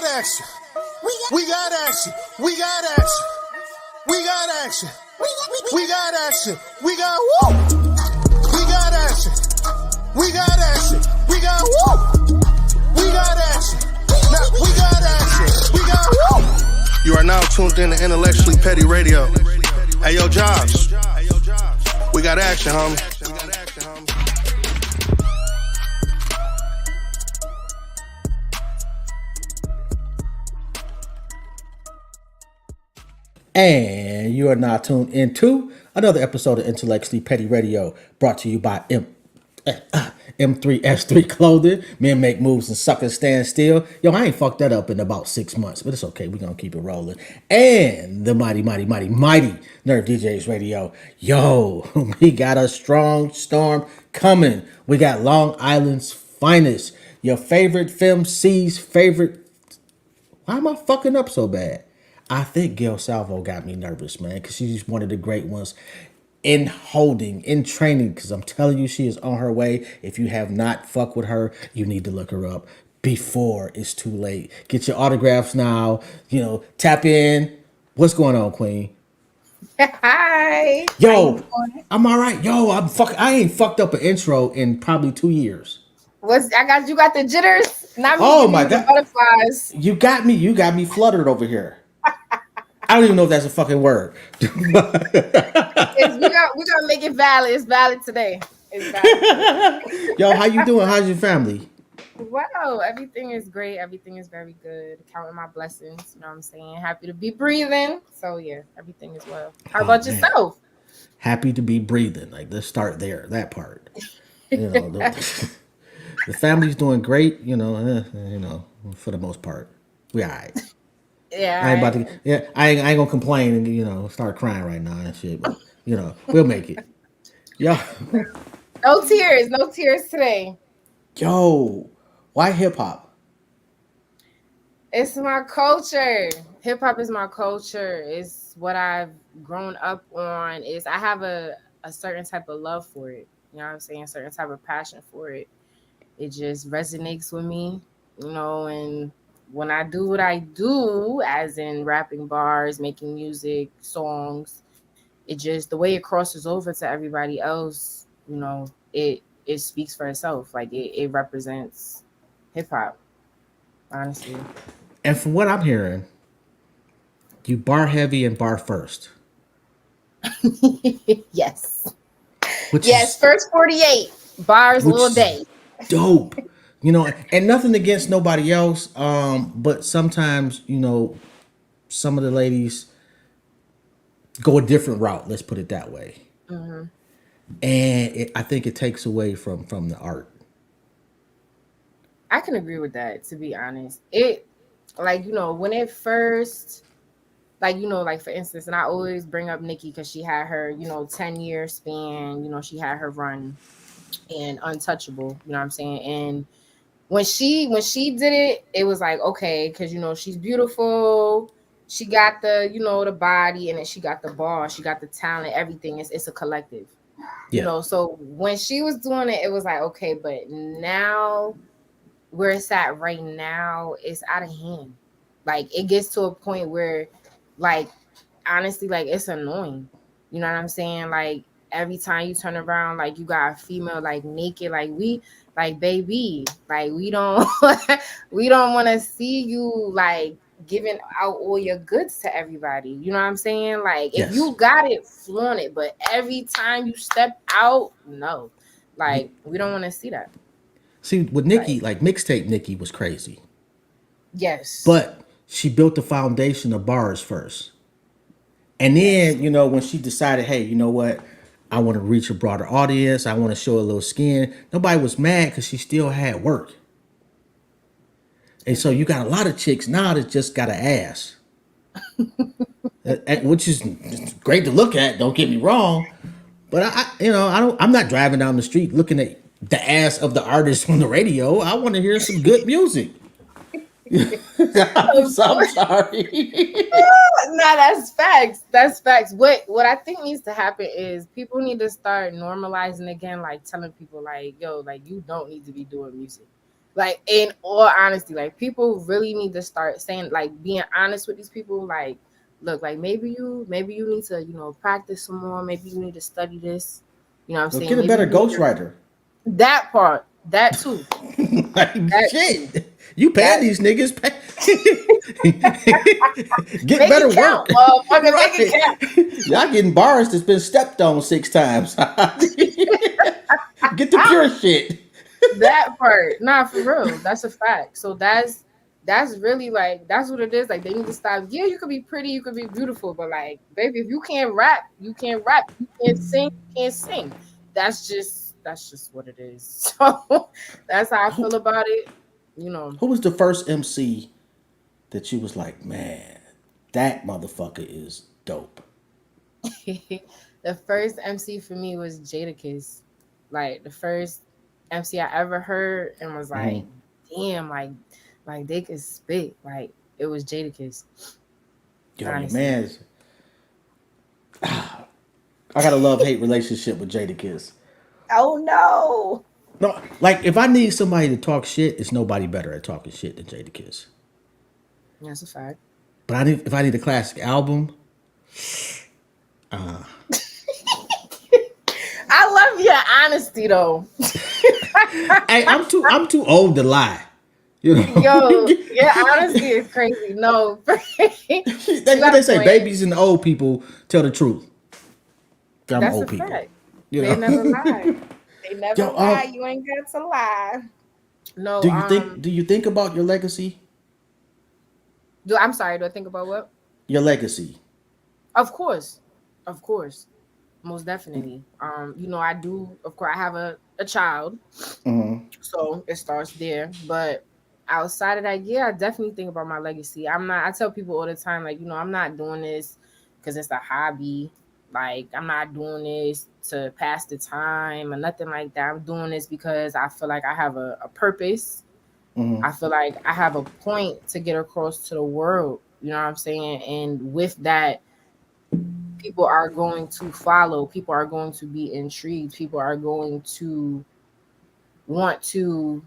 got action. We got action. We got action. We got action. We got action. We got woo. We got action. We got action. We got woo. We got action. Now we got action. We got woo. You are now tuned in to Intellectually Petty Radio. Hey, yo, Jobs. We got action, homie. And you are now tuned into another episode of Intellectually Petty Radio, brought to you by M3S3 Clothing. Men make moves and suckers stand still. Yo, I ain't fucked that up in about 6 months, but it's okay. We're going to keep it rolling. And the mighty Nerd DJs Radio. Yo, we got a strong storm coming. We got Long Island's finest. Your favorite FEMCEE's favorite. Why am I fucking up so bad? I think Gale Salvo got me nervous, man, because she's one of the great ones in holding, in training, because I'm telling you, she is on her way. If you have not fucked with her, you need to look her up before it's too late. Get your autographs now, tap in. What's going on, Queen? Hi. Yo, I'm all right. Yo, I ain't fucked up an intro in probably 2 years. You got the jitters? Not me. Oh my God. Butterflies. You got me fluttered over here. I don't even know if that's a fucking word. We're gonna make it valid. It's valid today. It's valid. Yo, how you doing? How's your family? Wow, everything is great. Everything is very good. Counting my blessings. You know what I'm saying? Happy to be breathing. So yeah, everything is well. How about yourself? Happy to be breathing. Like, let's start there. That part. The family's doing great. For the most part, we all right. Yeah, I ain't gonna complain and start crying right now and shit. But we'll make it. Yo, no tears today. Yo, why hip hop? It's my culture. Hip hop is my culture. It's what I've grown up on. I have a certain type of love for it. You know what I'm saying? A certain type of passion for it. It just resonates with me, and when I do what I do, as in rapping bars, making music, songs, it just, the way it crosses over to everybody else, it speaks for itself. Like it represents hip hop, honestly. And from what I'm hearing, you bar heavy and bar first. Yes. First 48 bars all day. Dope. And nothing against nobody else. But sometimes, some of the ladies go a different route. Let's put it that way. Mm-hmm. And I think it takes away from the art. I can agree with that, to be honest. It, when it first, for instance, and I always bring up Nicki because she had her, 10-year span, she had her run and Untouchable, you know what I'm saying? And when she did it, it was like, okay, because she's beautiful, she got the the body, and then she got the ball, she got the talent, everything. It's a collective. Yeah. So when she was doing it, it was like, okay, but now where it's at right now, it's out of hand. Like, it gets to a point where, like, honestly, like, it's annoying. You know what I'm saying? Like, every time you turn around, like, you got a female, like, naked, like, baby, like, we don't we don't want to see you, like, giving out all your goods to everybody. You know what I'm saying? Like, yes. If you got it, flaunt it. But every time you step out, no. Like, we don't want to see that. See, with Nicki, like mixtape Nicki was crazy. Yes. But she built the foundation of bars first. And then, when she decided, hey, you know what? I want to reach a broader audience. I want to show a little skin. Nobody was mad because she still had work. And so you got a lot of chicks now that just got an ass. Which is great to look at, don't get me wrong. But I'm not driving down the street looking at the ass of the artist on the radio. I want to hear some good music. I'm sorry. No, that's facts. That's facts. What I think needs to happen is people need to start normalizing again, like telling people, like, yo, like, you don't need to be doing music. Like, in all honesty, like, people really need to start saying, like, being honest with these people. Like, look, like, maybe you need to, practice some more. Maybe you need to study this. You know what I'm Well, saying? get a Maybe better you need to, ghostwriter. that part, that too, Like that too, shit. You paying that these niggas. Get make better it count, work. motherfucker, make it Right. count. Y'all getting bars that's been stepped on 6 times. Get the pure shit. That part, nah, for real, that's a fact. So that's really, like, that's what it is. Like, they need to stop. Yeah, you could be pretty, you could be beautiful, but, like, baby, if you can't rap, you can't rap. You can't sing, you can't sing. That's just what it is. So that's how I Who, feel about it. You know, who was the first MC that you was like, man, that motherfucker is dope? the first MC for me was Jadakiss. Like, the first MC I ever heard and was like, Hmm. damn, like they could spit. Like, it was Jadakiss. Yo, your Honestly. man's. I got a love hate relationship with Jadakiss. Oh no. No, like if I need somebody to talk shit, it's nobody better at talking shit than Jadakiss. That's a fact. But if I need a classic album, I love your honesty though. hey, I'm too old to lie. You know, Yo, your honesty is crazy. No, you what got a they say, point. babies and old people tell the truth. I'm That's a old people. fact. You They never know, lie. They never yo, lie. You ain't got to lie. No, do you think about your legacy? I'm sorry, do I think about what? Your legacy. Of course. Of course. Most definitely. I do, of course, I have a child, Hmm. so it starts there. But outside of that, yeah, I definitely think about my legacy. I tell people all the time, like, I'm not doing this because it's a hobby. Like, I'm not doing this to pass the time or nothing like that. I'm doing this because I feel like I have a purpose. I Hmm. feel like I have a point to get across to the world. You know what I'm saying? And with that, people are going to follow, people are going to be intrigued, people are going to want to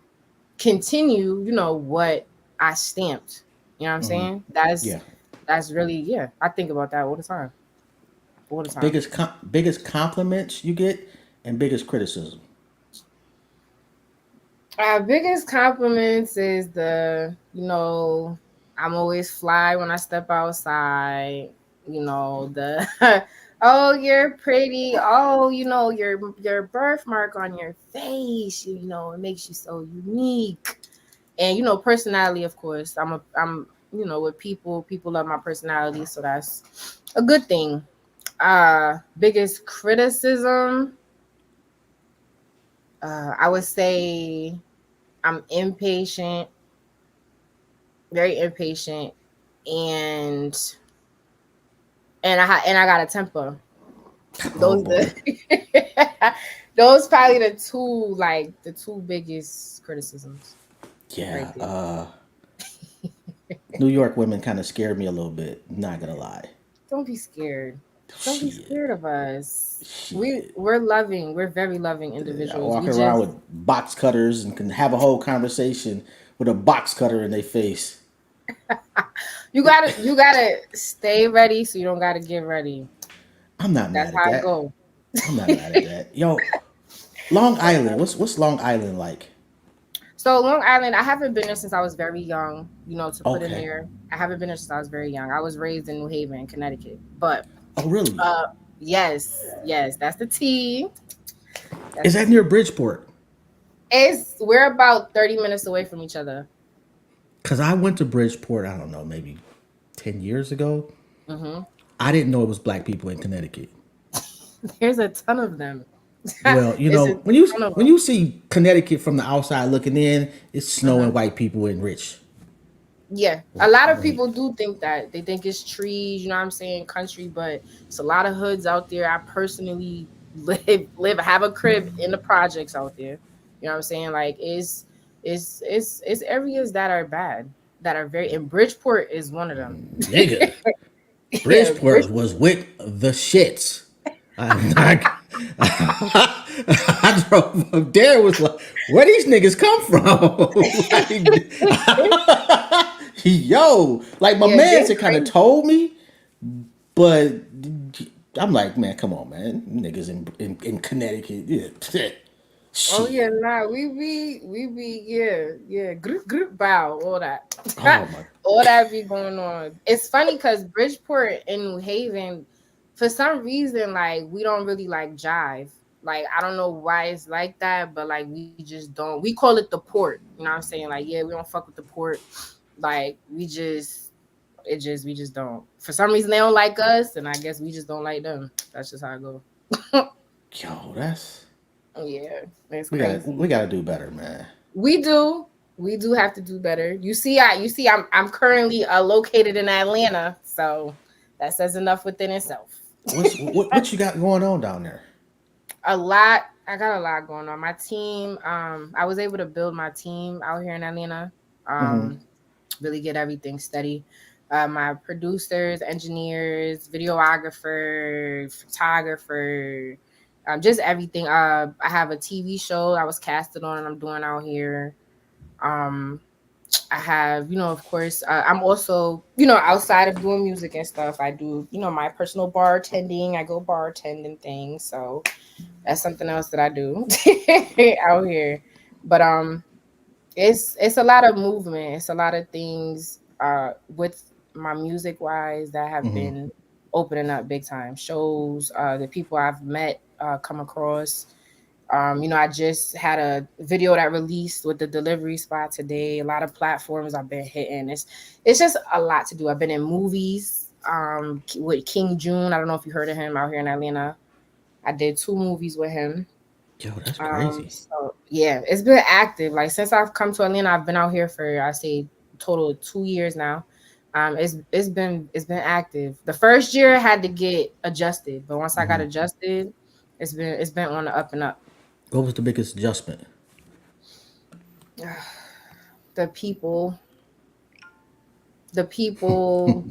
continue, what I stamped. You know what I'm Hmm. saying? that's Yeah. that's really, yeah, I think about that all the time, all the time. Biggest compliments you get and biggest criticism. Our biggest compliments is I'm always fly when I step outside. The oh, you're pretty. Oh, your birthmark on your face. It makes you so unique. And personality, of course. With people love my personality, so that's a good thing. Biggest criticism, I would say I'm impatient, very impatient, and and I got a temper. Oh Those boy. the those probably the two biggest criticisms right Yeah. there. New York women kind of scared me a little bit. Not gonna lie. Don't be scared. Don't be Shit. scared of us. Shit. We're loving. We're very loving I individuals. walk We around just with box cutters and can have a whole conversation with a box cutter in their face. you gotta stay ready so you don't gotta get ready. I'm not That's mad at how it that. go. I'm not mad at that. Yo, Long Island. What's Long Island like? So Long Island, I haven't been there since I was very young. To put in Okay. there, I haven't been there since I was very young. I was raised in New Haven, Connecticut. But Oh really? uh, yes, that's the T. That's Is the that near T. Bridgeport? We're about 30 minutes away from each other. Cause I went to Bridgeport. I don't know, maybe 10 years ago. Hmm. I didn't know it was black people in Connecticut. There's a ton of them. Well, It's a when you ton of when them. you see Connecticut from the outside looking in, it's snowing Hmm. white people and rich. Yeah, a lot of White. people do think that. They think it's trees, you know what I'm saying, country, but it's a lot of hoods out there. I personally have a crib in the projects out there. You know what I'm saying? Like, it's areas that are bad, that are very, and Bridgeport is one of them. Nigga, Yeah, Bridgeport was with the shits. I'm not. I drove up there, was like, where these niggas come from? Like, yo, like my Yeah, man they had kind of crazy. told me, but I'm like, man, come on, man, niggas in Connecticut, yeah, Oh shit. yeah, nah, we be yeah, group bow, all that. Oh my, All that be going on. It's funny because Bridgeport and New Haven, for some reason, like we don't really like jive. Like I don't know why it's like that, but like we just don't. We call it the port. You know what I'm saying? Like yeah, we don't fuck with the port. Like we just don't. For some reason they don't like us, and I guess we just don't like them. That's just how it go. yo, that's Yeah, it's we crazy. gotta do better, man. We do. We do have to do better. I'm currently located in Atlanta, so that says enough within itself. What you got going on down there? A lot. I got a lot going on. My team. I was able to build my team out here in Atlanta. Mm-hmm. Um, really get everything steady. My producers, engineers, videographer, photographer, just everything. I have a TV show I was casted on and I'm doing out here. Um, I have, of course, I'm also, outside of doing music and stuff, I do, my personal bartending. I go bartend and things. So that's something else that I do out here. But it's a lot of movement. It's a lot of things with my music wise that have Mm-hmm. been opening up big time. Shows, the people I've met, come across. I just had a video that released with the delivery spot today. A lot of platforms I've been hitting. It's just a lot to do. I've been in movies with King June. I don't know if you heard of him out here in Atlanta. I did 2 movies with him. Yo, that's crazy. So yeah, it's been active. Like since I've come to Atlanta, I've been out here for I say total of 2 years now. It's been active. The first year I had to get adjusted, but once I got Mm-hmm. adjusted, it's been on the up and up. What was the biggest adjustment? The people, the people,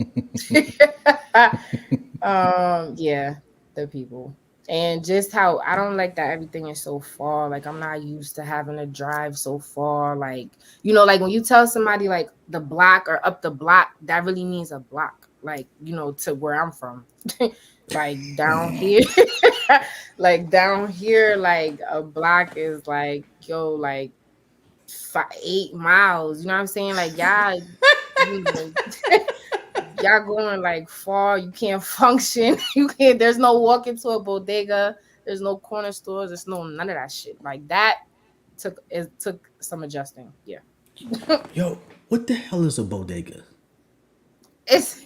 yeah, the people. And just how I don't like that everything is so far. Like I'm not used to having to drive so far. Like, like when you tell somebody like the block or up the block, that really means a block. Like, to where I'm from. Like down here, like down here, like a block is like, yo, like 8 miles. You know what I'm saying? Like you know, y'all going like far. You can't function. You can't. There's no walking to a bodega. There's no corner stores. There's no none of that shit. Like that took some adjusting. Yeah, Yo, what the hell is a bodega? it's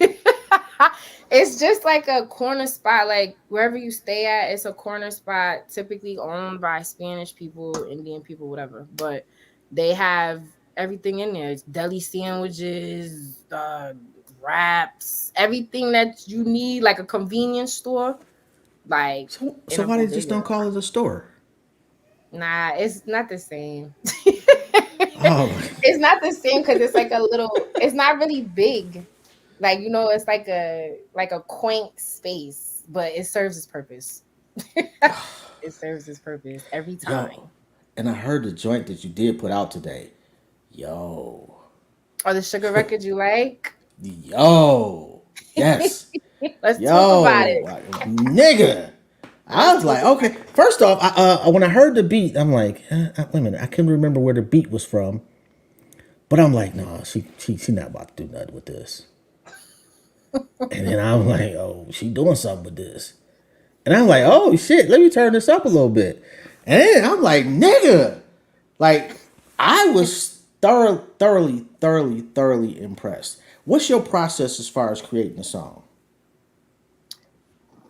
it's just like a corner spot. Like wherever you stay at, it's a corner spot typically owned by Spanish people, Indian people, whatever. But they have everything in there. It's deli sandwiches, wraps, everything that you need, like a convenience store, like in So a why they just bodega. don't call it a store? Nah, it's not the same. Oh, It's not the same because it's like a little. It's not really big. Like it's like a quaint space, but it serves its purpose. It serves its purpose every yo, time. and I heard the joint that you did put out today. Yo, Or the sugar record you like? yo, yes, Let's talk about yo, it. nigga. I Let's was talk like, about okay. it. First off, when I heard the beat, I'm like, wait a minute. I couldn't remember where the beat was from, but I'm like, no, she not about to do nothing with this. And then I'm like, oh, she doing something with this. And I'm like, oh shit, let me turn this up a little bit. And then I'm like, nigga, like I was thoroughly impressed. What's your process as far as creating a song?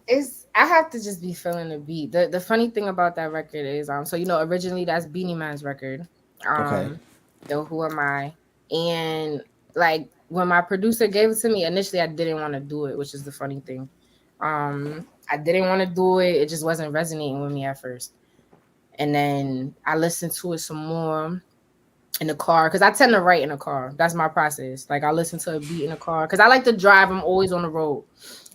It's I have to just be feeling the beat. The funny thing about that record is so originally that's Beanie Man's record. Okay. Um though Who Am I? And like when my producer gave it to me, initially I didn't want to do it, which is the funny thing. I didn't want to do it. It just wasn't resonating with me at first. And then I listened to it some more in the car because I tend to write in the car. That's my process. Like I listen to a beat in the car because I like to drive. I'm always on the road.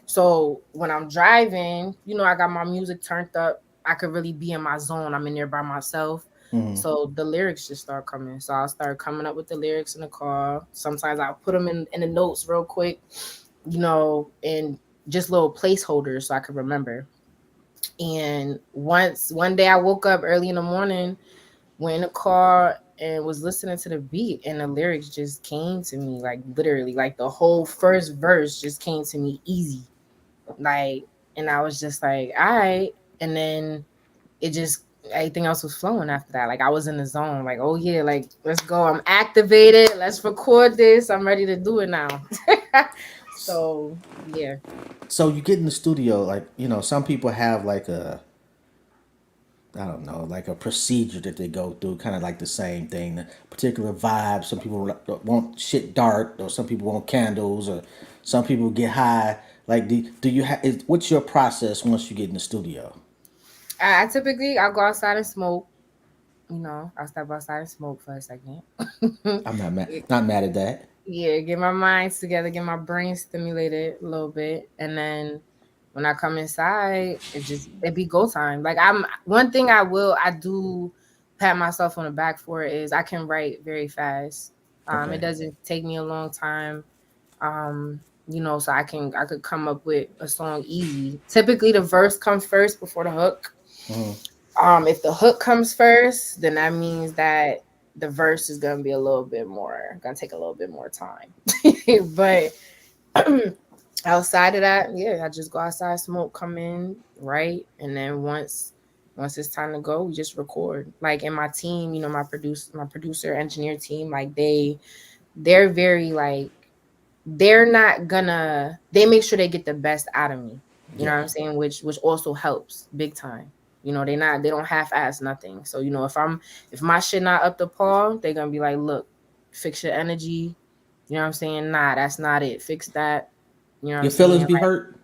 So when I'm driving, I got my music turned up. I could really be in my zone. I'm in there by myself. Mm-hmm. So the lyrics just start coming. So I'll start coming up with the lyrics in the car. Sometimes I'll put them in the notes real quick, and just little placeholders so I could remember. And one day I woke up early in the morning, went in the car and was listening to the beat, and the lyrics just came to me, like literally, like the whole first verse just came to me easy. Like, and I was just like, all right. And then it just, everything else was flowing after that. Like I was in the zone, like, oh yeah, like let's go. I'm activated. Let's record this. I'm ready to do it now. So yeah. So you get in the studio, like, some people have like I don't know, like a procedure that they go through, kind of like the same thing, the particular vibe. Some people want shit dark, or some people want candles, or some people get high. Like, do you have? What's your process once you get in the studio? I typically I'll go outside and smoke. I'll step outside and smoke for a second. I'm not mad at that. Yeah, get my minds together, get my brain stimulated a little bit, and then when I come inside, it be go time. Like I'm one thing I do pat myself on the back for is I can write very fast. It Okay. doesn't take me a long time. So I could come up with a song easy. Typically the verse comes first before the hook. Mm-hmm. If the hook comes first, then that means that the verse is gonna be gonna take a little bit more time. But outside of that, yeah, I just go outside, smoke, come in, write, and then once it's time to go, we just record. Like in my team, my producer, engineer team, like they're very like they make sure they get the best out of me. You know what I'm saying? Which also helps big time. They don't half ass nothing. So, if my shit not up to par, they're gonna be like, look, fix your energy. You know what I'm saying? Nah, that's not it. Fix that. You know what Your I'm feelings saying? be Like, hurt?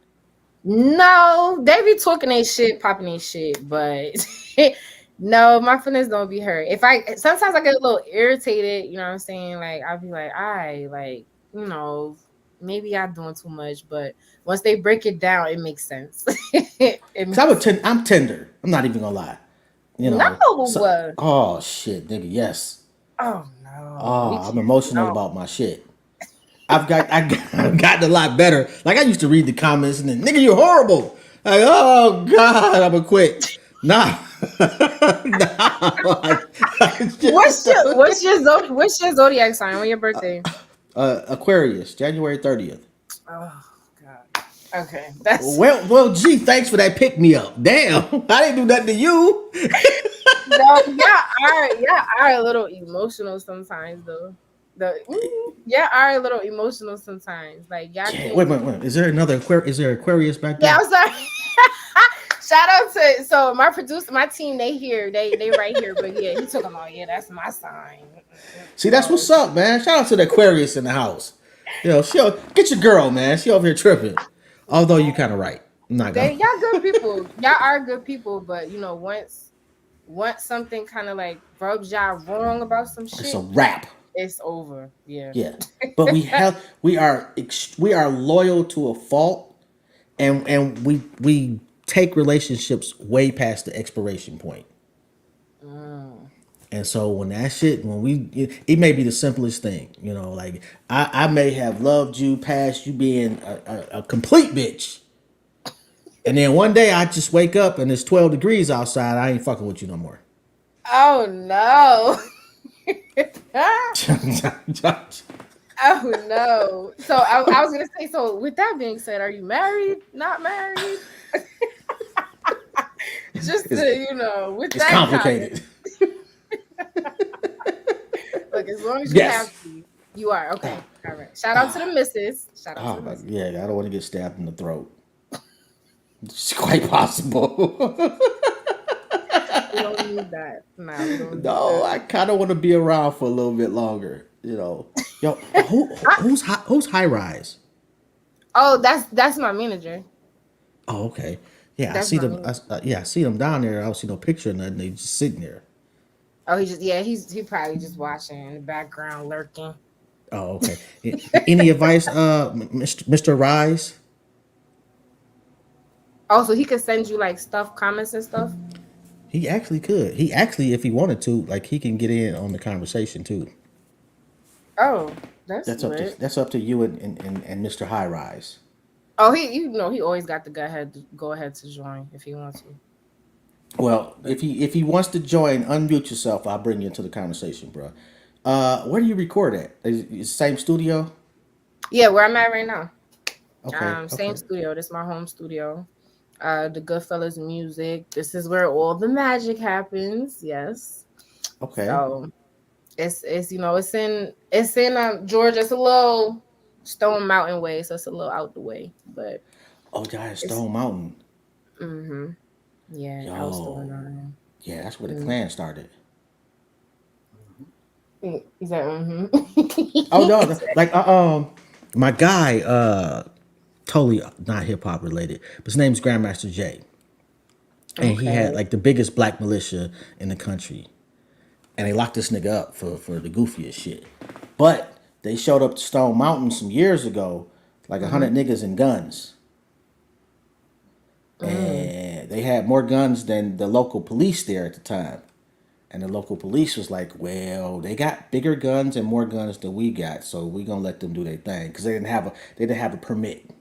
no, they be talking their shit, popping their shit, but no, my feelings don't be hurt. Sometimes I get a little irritated, you know what I'm saying? Like I'll be like, maybe I'm doing too much, but once they break it down, it makes sense. I'm tender. I'm not even gonna lie. No. Oh shit, nigga, yes. Oh no. We Oh, I'm can't. emotional No. about my shit. I've gotten a lot better. Like I used to read the comments and then, nigga, you're horrible. Like, oh God, I'm gonna quit. Nah. Nah. What's your zodiac sign? When your birthday? Aquarius, January 30th. Oh God. Okay. That's Well, gee, thanks for that pick me up. Damn, I didn't do nothing to you. no, yeah, are a little emotional sometimes though. Are a little emotional sometimes. Like y'all Yeah, can. wait. Is there another Aquarius? Is there Aquarius back Yeah, there? I'm sorry. Shout out to my producer, my team. They here, they right here. But yeah, he talking about that's my sign. See, that's what's up, man. Shout out to the Aquarius in the house. Get your girl, man. She over here tripping. Although you kind of right. I'm not gonna. Y'all good people. Y'all are good people. But once something kind of like rubs y'all wrong about some It's a shit, wrap. it's over. Yeah. Yeah, but we are loyal to a fault, and we take relationships way past the expiration point. And so it may be the simplest thing, like I may have loved you past you being a complete bitch. And then one day I just wake up and it's 12 degrees outside. I ain't fucking with you no more. Oh no. Oh no. So I was gonna say, so with that being said, are you married? Not married? Just to, with It's that complicated. Look, as long as you Yes. have to, you are okay. All right. Shout out to the missus. Shout out to the missus. Yeah, I don't want to get stabbed in the throat. It's quite possible. We don't need that. Nah, we don't need No, that. I kind of want to be around for a little bit longer. Yo, who's high rise? Oh, that's my manager. Oh, okay. Yeah, I That's see my them. manager. I see them down there. I don't see no picture of nothing. They just sitting there. Oh, he probably just watching in the background, lurking. Oh, okay. Any advice, Mr. Rise? Oh, so he could send you like stuff, comments and stuff. He actually could. He actually, if he wanted to, like he can get in on the conversation too. Oh, that's lit. That's up to you and Mr. High Rise. Oh, he always got the go ahead to join if he wants to. Well, But if he wants to join, unmute yourself. I'll bring you into the conversation, bro. Where do you record at? Is it the same studio? yeah, where I'm at right now. Okay, Same okay, studio. This is my home studio. The Goodfellas music. This is where all the magic happens. Yes. okay. So it's it's in Georgia. It's a little Stone Mountain way, so it's a little out the way, but Oh, yeah, it's Stone Mountain. yeah, out Stone Yo, Mountain. yeah, that's where the Mm. clan started. He said, Oh no, He said, like my guy, totally not hip hop related, but his name's Grandmaster Jay, and he had okay. like the biggest black militia in the country, and they locked this nigga up for the goofiest shit. But they showed up to Stone Mountain some years ago, like 100 Mm-hmm. niggas and guns, Mm. and they had more guns than the local police there at the time. And the local police was like, "Well, they got bigger guns and more guns than we got, so we gonna let them do their thing because they didn't have a permit."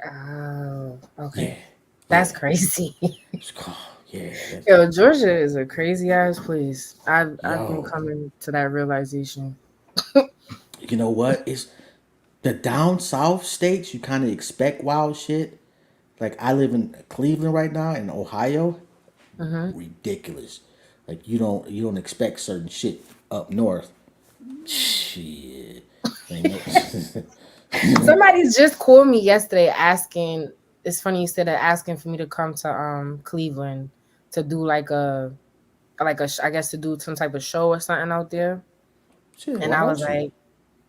Oh, Yeah, okay. yeah, That's crazy. it's cool. Yeah, Yo, Georgia is a crazy ass place. I've been yo, coming to that realization. you know what? It's the down south states. You kind of expect wild shit. Like I live in Cleveland right now in Ohio. Hmm. Ridiculous. Like you don't expect certain shit up north. Shit. Ain't no- Somebody's just called me yesterday asking. It's funny you said that, asking for me to come to Cleveland to do I guess to do some type of show or something out there. Shit, And why I was don't you? like,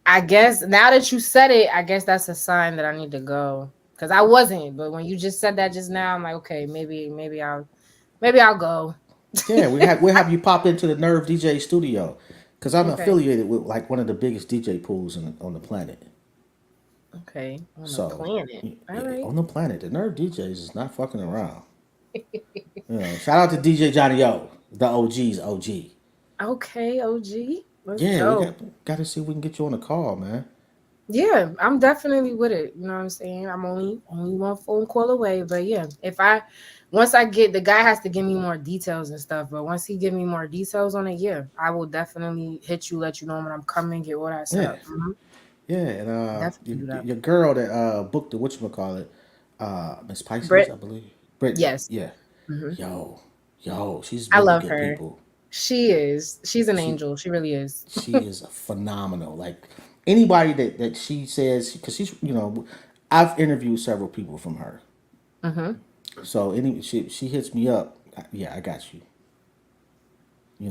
I guess now that you said it, I guess that's a sign that I need to go because I wasn't. But when you just said that just now, I'm like, okay, maybe I'll go. Yeah, we'll have you pop into the Nerve DJ studio, because I'm Okay. affiliated with like one of the biggest DJ pools on the planet. Okay. On the So planet. All yeah, right. on the planet, the Nerve DJs is not fucking around. You know, shout out to DJ Johnny O, the OG's OG. Okay, OG. Let's Yeah, we go. got to see if we can get you on the call, man. Yeah, I'm definitely with it. You know what I'm saying? I'm only one phone call away. But yeah, if I once I get the guy has to give me more details and stuff, but once he give me more details on it, yeah, I will definitely hit you, let you know when I'm coming, get all that set Yeah, up. Hmm. yeah, and Definitely do that. your girl that booked the whatchamacallit, Miss Pisces, Brit, I believe. Brittany, yes. yeah. Hmm. Yo, she's I really love good her. people. She is. She's an She angel. She really is. she is phenomenal. Like anybody that she says, because she's I've interviewed several people from her. Hmm. So she hits me up. Yeah, I got you.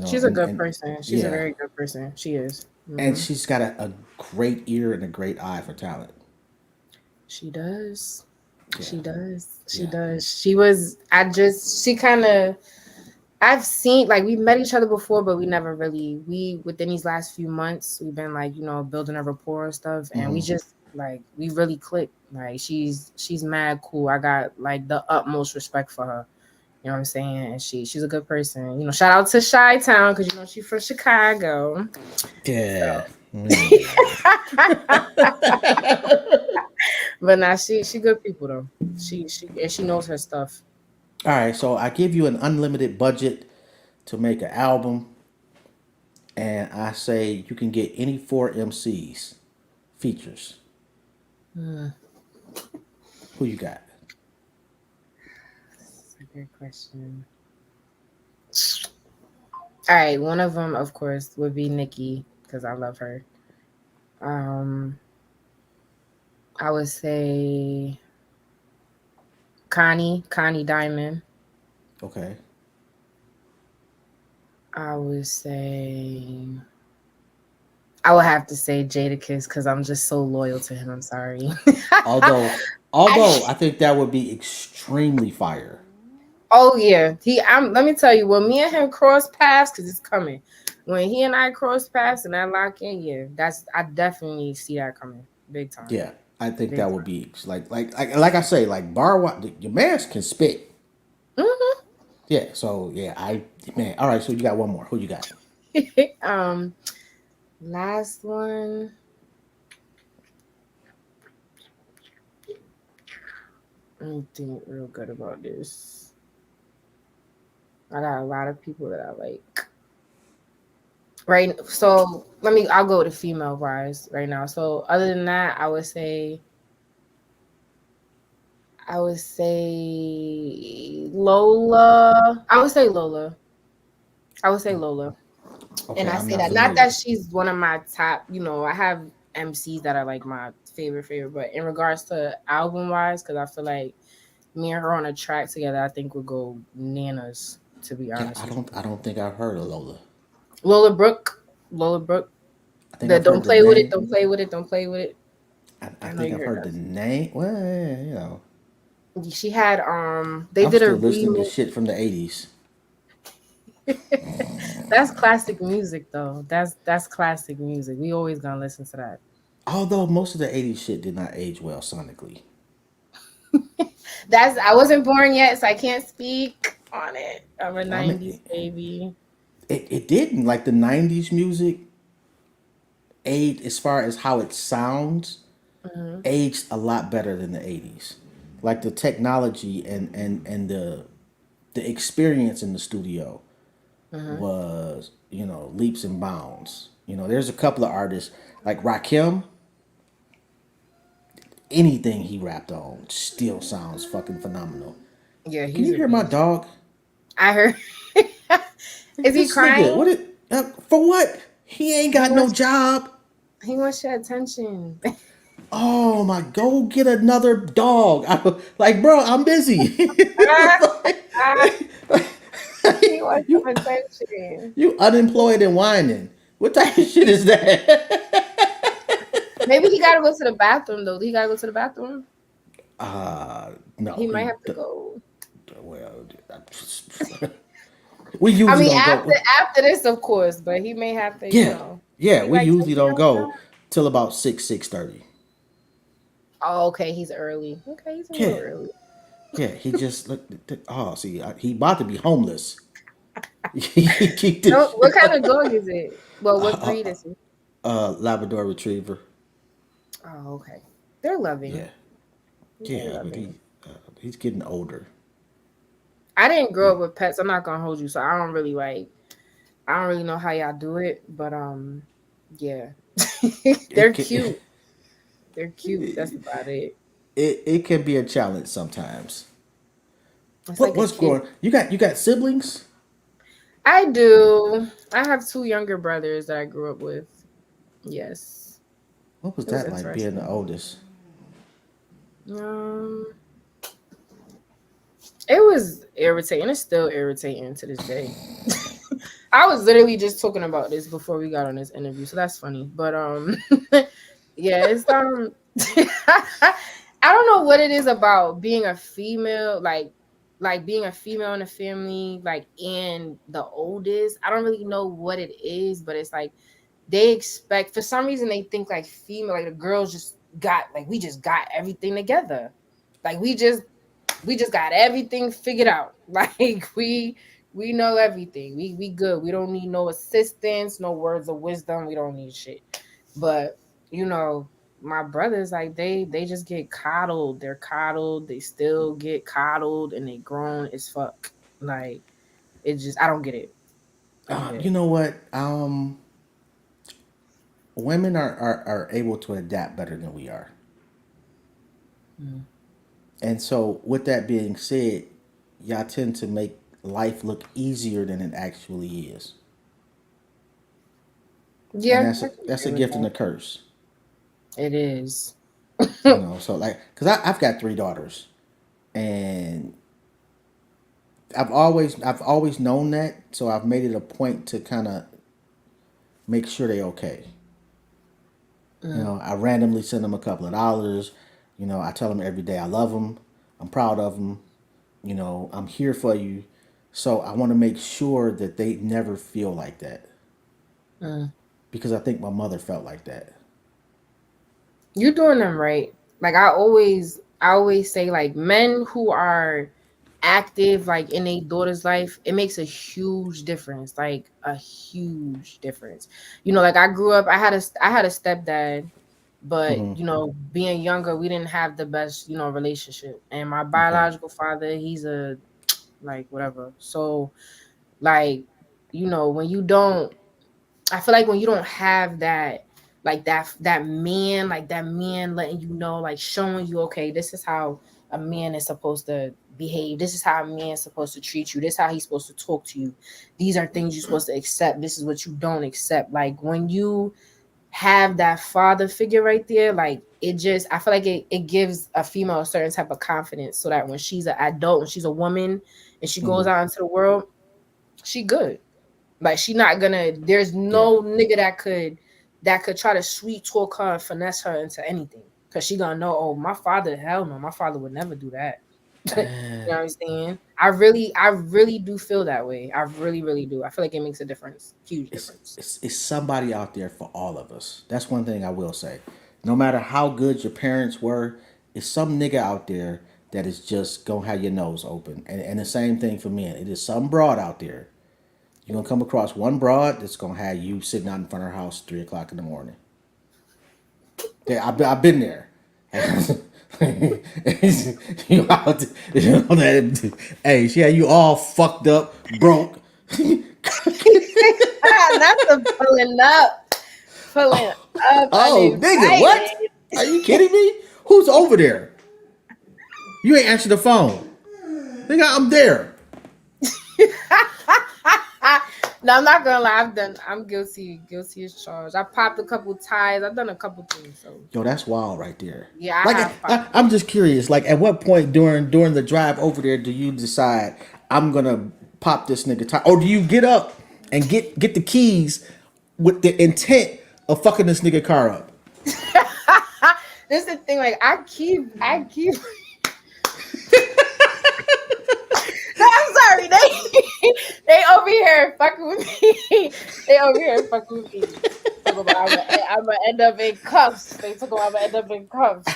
She's a good And person. She's a yeah, very good person. She is. and Hmm. she's got a great ear and a great eye for talent. She does. Yeah, She does. She yeah. does. She kind of, I've seen, like, we met each other before, but we never really, within these last few months, we've been like, building a rapport and stuff. And we just, like, we really clicked. Like, she's mad cool. I got, like, the utmost respect for her. You know what I'm saying? And she's a good person. Shout out to Chi Town because, she's from Chicago. Yeah. So, Yeah. but nah, she good people, though. She knows her stuff. All right, so I give you an unlimited budget to make an album, and I say you can get any four MCs features. Who you got? That's a good question. All right, one of them, of course, would be Nikki because I love her. Um, I would say Connie Diamond. Okay. I would say I would have to say Jadakiss because I'm just so loyal to him. I'm sorry. Although, I, I think that would be extremely fire. oh yeah, let me tell you, when me and him cross paths, because it's coming. When he and I cross paths and that lock in, yeah, I definitely see that coming, big time, Yeah, I think big that would time. like I say, like your man can spit. Hmm. Yeah. So yeah, man. All right. So you got one more. Who you got? um, last one. I'm think real good about this. I got a lot of people that I like. Right. So I'll go with the female wise right now. So other than that, I would say Lola. I would say Lola. I would say Lola. And Okay, I I'm say not that not familiar. that she's one of my top, I have MCs that are like my favorite, but in regards to album wise, because I feel like me and her on a track together, I think would go nanas, to be Yeah, honest with you. I don't think I've heard of Lola. Lola Brooke. Lola Brooke. I think The I've heard don't the play with it, name. don't play with it, don't play with it. I I know think you I've heard heard the name. Well, that. She had they I'm did a still listening to remix. shit from the '80s. That's classic music though. That's classic music. We always gonna listen to that. Although most of the '80s shit did not age well sonically. That's I wasn't born yet, so I can't speak on it. I'm a I '90s mean, baby. it didn't like the '90s music aged as far as how it sounds Hmm. aged a lot better than the '80s. Like the technology and the experience in the studio Hmm. was, leaps and bounds. There's a couple of artists like Rakim. Anything he rapped on still sounds fucking phenomenal. Yeah, Can he's you a hear my beast. dog? I heard. Is he This nigga, crying? for what? He ain't He got no wants job. he wants your attention. Oh my, go get another dog. Like, bro, I'm busy. He wants you some attention. you unemployed and whining. What type of shit is that? Maybe he gotta go to the bathroom though. He gotta go to the bathroom. No, He might he have to go. well, we I usually mean, don't after go. after this, of course, but he may have to. Yeah, yeah, He we like usually take me don't go outside. till about 6:30. Oh, okay, he's early. Okay, he's a little Yeah, early. yeah, he just look. Oh, see, he about to be homeless. He keep this No, what shit kind of up. dog is it? Well, what breed is he? Labrador Retriever. Oh, okay. They're loving. Yeah, They're yeah, but loving. he's getting older. I didn't grow Yeah. up with pets. I'm not gonna hold you, so I don't really like. I don't really know how y'all do it, but yeah, It they're can, cute. They're cute. That's about it. it can be a challenge sometimes. It's like a What's kid. going? You got siblings? I do. I have two younger brothers that I grew up with. Yes, What was it was that like being the interesting. oldest? Um, it was irritating. It's still irritating to this day. I was literally just talking about this before we got on this interview, so that's funny. But yeah, it's I don't know what it is about being a female, like being a female in a family, like and the oldest. I don't really know what it is, but it's like they expect for some reason they think like female, like the girls just got like we just got everything together. Like we just got everything figured out. Like we know everything. We good. We don't need no assistance, no words of wisdom. We don't need shit. But you know, my brothers like they just get coddled. They're coddled. They still get coddled, and they grown as fuck. Like it just I don't get it. I don't get You it. know what? Women are able to adapt better than we are. Mm. And so, with that being said, y'all tend to make life look easier than it actually is, and Yeah, I can that's agree a with gift and that. a curse. It is. So like, cause I've got three daughters, and I've always known that, so I've made it a point to kind of make sure they okay. Mm. I randomly send them a couple of dollars. I tell them every day I love them, I'm proud of them. I'm here for you. So I want to make sure that they never feel like that Mm. because I think my mother felt like that. You're doing them right. Like I always say like men who are active like in a daughter's life, it makes a huge difference, like a huge difference. Like I grew up, I had a stepdad, but Mm-hmm. being younger, we didn't have the best relationship. And my Okay. biological father, he's a like whatever. So like when you don't, I feel like when you don't have that, like that man letting you know, like showing you, okay, this is how a man is supposed to behave. This is how a man is supposed to treat you. This is how he's supposed to talk to you. These are things you're supposed to accept. This is what you don't accept. Like when you have that father figure right there, like it just, I feel like it gives a female a certain type of confidence, so that when she's an adult and she's a woman and she goes Mm-hmm. out into the world, she good. Like she not gonna. There's Yeah. no nigga that could try to sweet talk her and finesse her into anything, because she gonna know. Oh, my father, hell no, my father would never do that. You know what I'm saying? I really do feel that way. I really, really do. I feel like it makes a difference, huge it's, difference. it's somebody out there for all of us. That's one thing I will say. No matter how good your parents were, it's some nigga out there that is just gonna have your nose open. And the same thing for men. It is some broad out there. You're gonna come across one broad that's gonna have you sitting out in front of her house 3 o'clock in the morning. Yeah, I've been there. Hey, she had you all fucked up, broke. Not the pulling up Oh, nigga, uninvited. what? Are you kidding me? Who's over there? You ain't answered the phone. Nigga, I'm there. No, I'm not gonna lie. I'm guilty as charged. I popped a couple ties. I've done a couple things. So Yo, that's wild right there. yeah, I Like, have popped. I'm just curious. Like, at what point during the drive over there do you decide I'm gonna pop this nigga tie, or do you get up and get the keys with the intent of fucking this nigga car up? This is the thing. Like I keep. No, I'm sorry. They over here fucking with me. They over here fucking with me. Talk about I'm gonna end up in cuffs. They talk about I'm gonna end up in cuffs.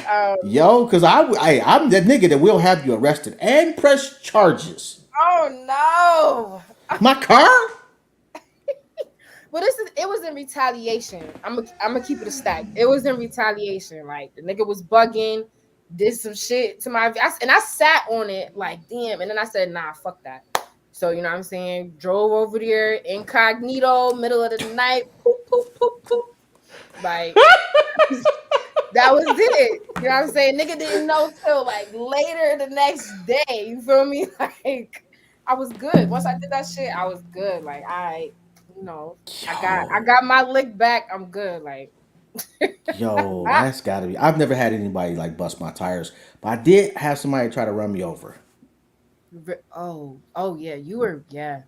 Yo, cause I'm that nigga that will have you arrested and press charges. Oh no. My car? But it was in retaliation. I'm gonna keep it a stack. It was in retaliation. Like the nigga was bugging, did some shit to and I sat on it like damn, and then I said nah, fuck that. So you know what I'm saying? Drove over there incognito, middle of the night, poop, poop, poop, poop. Like that was it. You know what I'm saying? Nigga didn't know till like later the next day. You feel me? Like I was good. Once I did that shit, I was good. Like you know, I Yo, got my lick back. I'm good. Like yo, that's gotta be. I've never had anybody like bust my tires, but I did have somebody try to run me over. oh yeah, you were Yeah,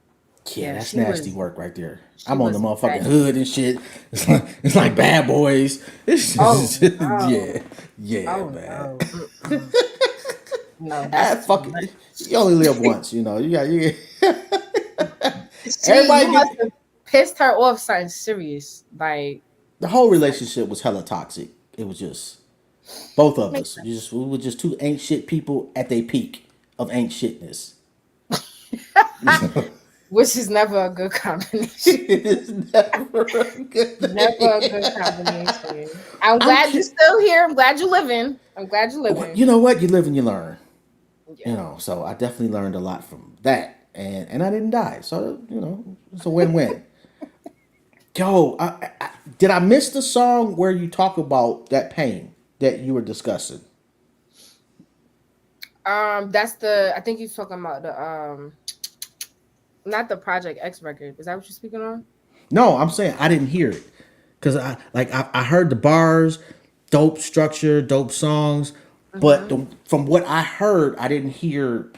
yeah. that's She nasty was work right there. she I'm on the was motherfucking bad. hood and shit. It's like Bad Boys. It's Oh just, no. yeah, Oh man. no. Mm-mm. No, Ah, that's too fuck much. it. You only live once, you know. You You everybody must get have pissed her off something serious. Like the whole relationship was hella toxic. It was just both of makes us. We were just two ain't shit people at their peak of ain't shitness. which is never a good combination. It is never a good Never a good thing. combination. I'm I'm glad you're ki- still here. I'm glad you're living. I'm glad you're living. you know what? You live and you learn. You Yeah. know, so I definitely learned a lot from that, and I didn't die. So it's a win-win. Yo, did I miss the song where you talk about that pain that you were discussing? That's the. I think you're talking about the not the Project X record. Is that what you're speaking on? No, I'm saying I didn't hear it because I heard the bars, dope structure, dope songs, but Mm-hmm. from what I heard, I didn't hear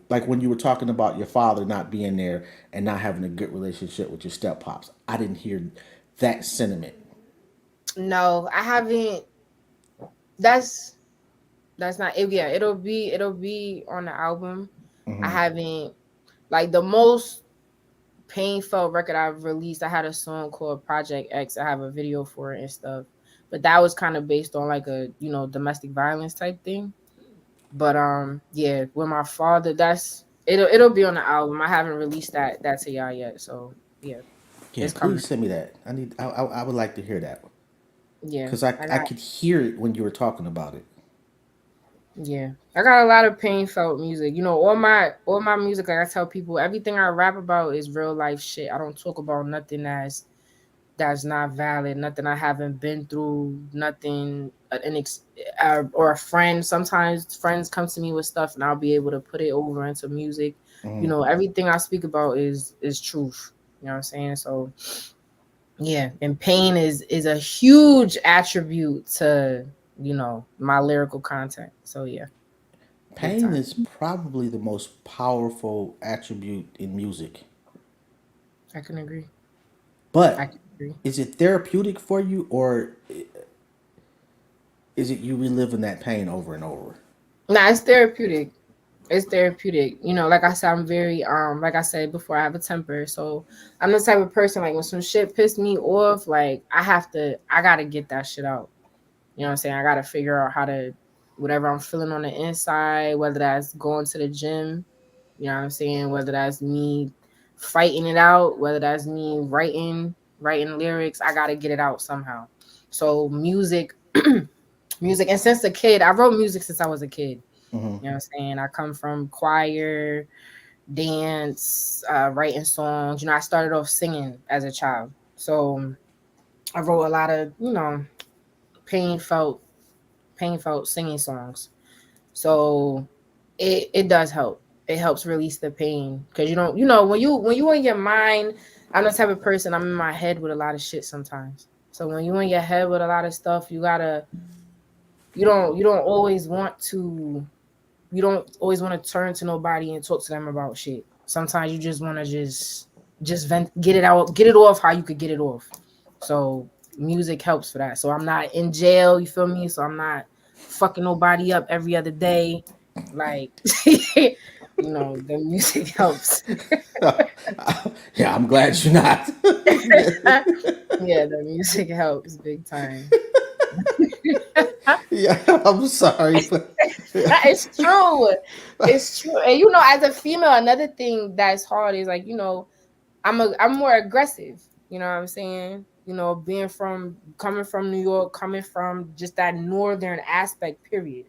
like when you were talking about your father not being there and not having a good relationship with your step pops. I didn't hear that sentiment. No, I haven't. That's that's not it. Yeah, it'll be on the album. I haven't like the most painful record I've released. I had a song called Project X. I have a video for it and stuff. But that was kind of based on like a domestic violence type thing. But yeah, with my father, that's it'll be on the album. I haven't released that to y'all yet, so yeah, Yeah, it's coming. please send me that. I would like to hear that Yeah, because I I I got could hear it when you were talking about it. yeah, I got a lot of pain felt music. You know, all my music, like I tell people, everything I rap about is real life shit. I don't talk about nothing that's not valid, nothing I haven't been through, nothing or a friend. Sometimes friends come to me with stuff, and I'll be able to put it over into music. You know, everything I speak about is truth. You know what I'm saying? So yeah, and pain is a huge attribute to my lyrical content. So yeah, big Pain time. is probably the most powerful attribute in music. I can agree. I But can agree. is it therapeutic for you, or is it you reliving that pain over and over? Nah, it's therapeutic. It's therapeutic. You know, like I said, I'm very like I said before, I have a temper. So I'm the type of person, like when some shit pissed me off, like I gotta get that shit out. You know what I'm saying? I gotta figure out how to whatever I'm feeling on the inside, whether that's going to the gym, you know what I'm saying, whether that's me fighting it out, whether that's me writing lyrics, I gotta get it out somehow. So music, and since a kid, I wrote music since I was a kid. You know what I'm saying? I come from choir, dance, writing songs. You know, I started off singing as a child. So I wrote a lot of, pain felt, pain felt singing songs. So it does help. It helps release the pain. Cause when you in your mind, I'm the type of person, I'm in my head with a lot of shit sometimes. So when you in your head with a lot of stuff, you don't always want to turn to nobody and talk to them about shit. Sometimes you just want to just vent, get it out, get it off how you could get it off. So music helps for that. So I'm not in jail, you feel me? So I'm not fucking nobody up every other day. Like the music helps. Yeah, I'm glad you're not. Yeah, the music helps big time. Yeah, I'm sorry, but It's true. It's true. And as a female, another thing that's hard is like, I'm more aggressive. You know what I'm saying? Being coming from New York, coming from just that northern aspect, period.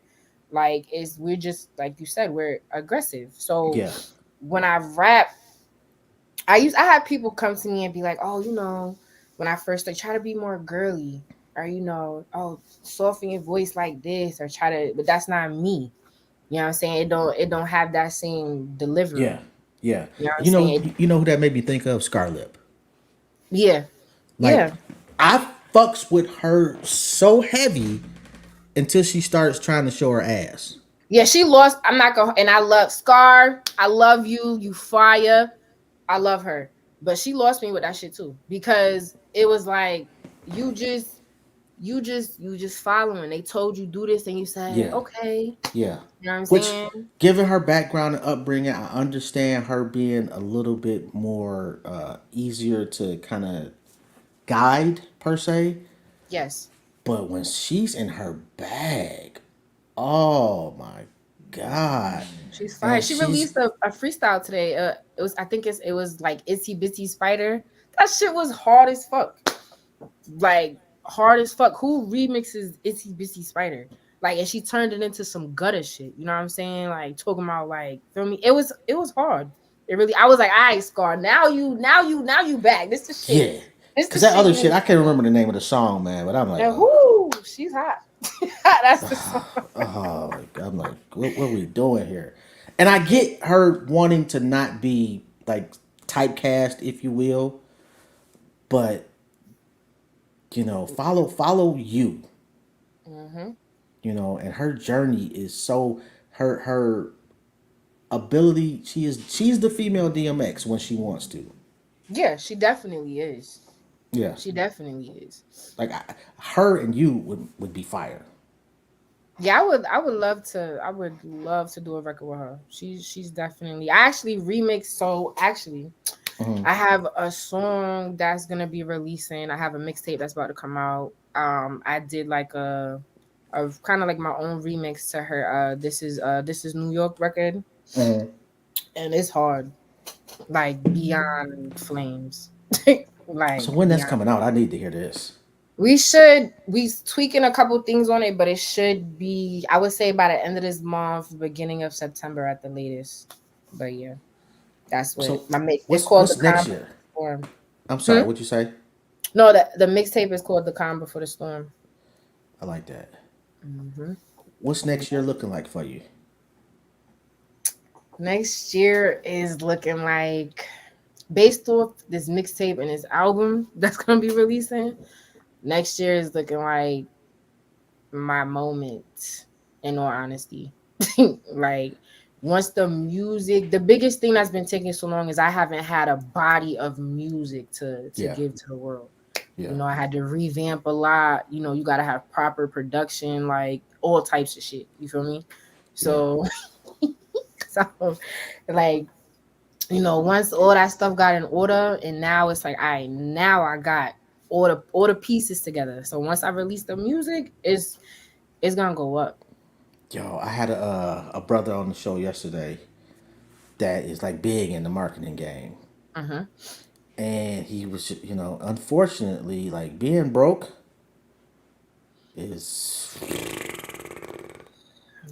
Like we're just like you said, we're aggressive. So yeah, when I rap, I have people come to me and be like, oh, when I first try to be more girly, or oh, soften your voice like this, or try to, but that's not me. You know what I'm saying? It don't have that same yeah, delivery. yeah. You know what I'm You know, saying? you know who that made me think of? Scarlett. Yeah. Like, Yeah. I fucks with her so heavy until she starts trying to show her ass. Yeah, she lost. I'm not gonna, and I love Scar. I love you. You fire. I love her. But she lost me with that shit too. Because it was like you just you just following. They told you do this and you said, Yeah, okay. yeah. You know what I'm Which, saying? given her background and upbringing, I understand her being a little bit more easier to kind of guide per se. Yes. But when she's in her bag, oh my god! She's fire. And She she's released a freestyle today. It was like Itsy Bitsy Spider. That shit was hard as fuck. Like hard as fuck. Who remixes Itsy Bitsy Spider? Like, and she turned it into some gutter shit. You know what I'm saying? Like talking about, like, feel me? It was hard. It really. I was like, all right, Scar. Now you back. This the shit. yeah. This the Cause that shit other you shit, need I to can't do. remember the name of the song, man. But I'm like, And whoo, she's hot. That's the song. oh, I'm like, what are we doing here? And I get her wanting to not be like typecast, if you will, but follow you, Mm-hmm. and her journey is so her ability. She's the female DMX when she wants to. Yeah, she definitely is. Yeah, She definitely is. like her and you would be fire. Yeah, I would love to do a record with her. She's definitely. I actually remixed. So actually, I have a song that's gonna be releasing. I have a mixtape that's about to come out. I did like a of kind of like my own remix to her. This is New York record, Mhm. and it's hard, like beyond flames, like So when that's beyond. coming out, I need to hear this. We tweaking a couple things on it, but it should be, I would say, by the end of this month, beginning of September at the latest. But yeah, that's what So my mix. It's called the what's Calm next Before year? the Storm. I'm sorry, Hmm? what you say? No, the mixtape is called the Calm Before the Storm. I like that. Hmm. What's next year looking like for you? Next year is looking like, based off this mixtape and this album that's gonna be releasing. Next year is looking like my moment. In all honesty, like once the biggest thing that's been taking so long is I haven't had a body of music to Yeah, give to the world. yeah, I had to revamp a lot. You got to have proper production, like all types of shit. You feel me? yeah. So, so like, once all that stuff got in order, and now it's like, all right, now I got all the pieces together. So once I release the music, it's gonna go up. Yo, I had a brother on the show yesterday that is like big in the marketing game, Uh-huh. and he was, unfortunately, like being broke is it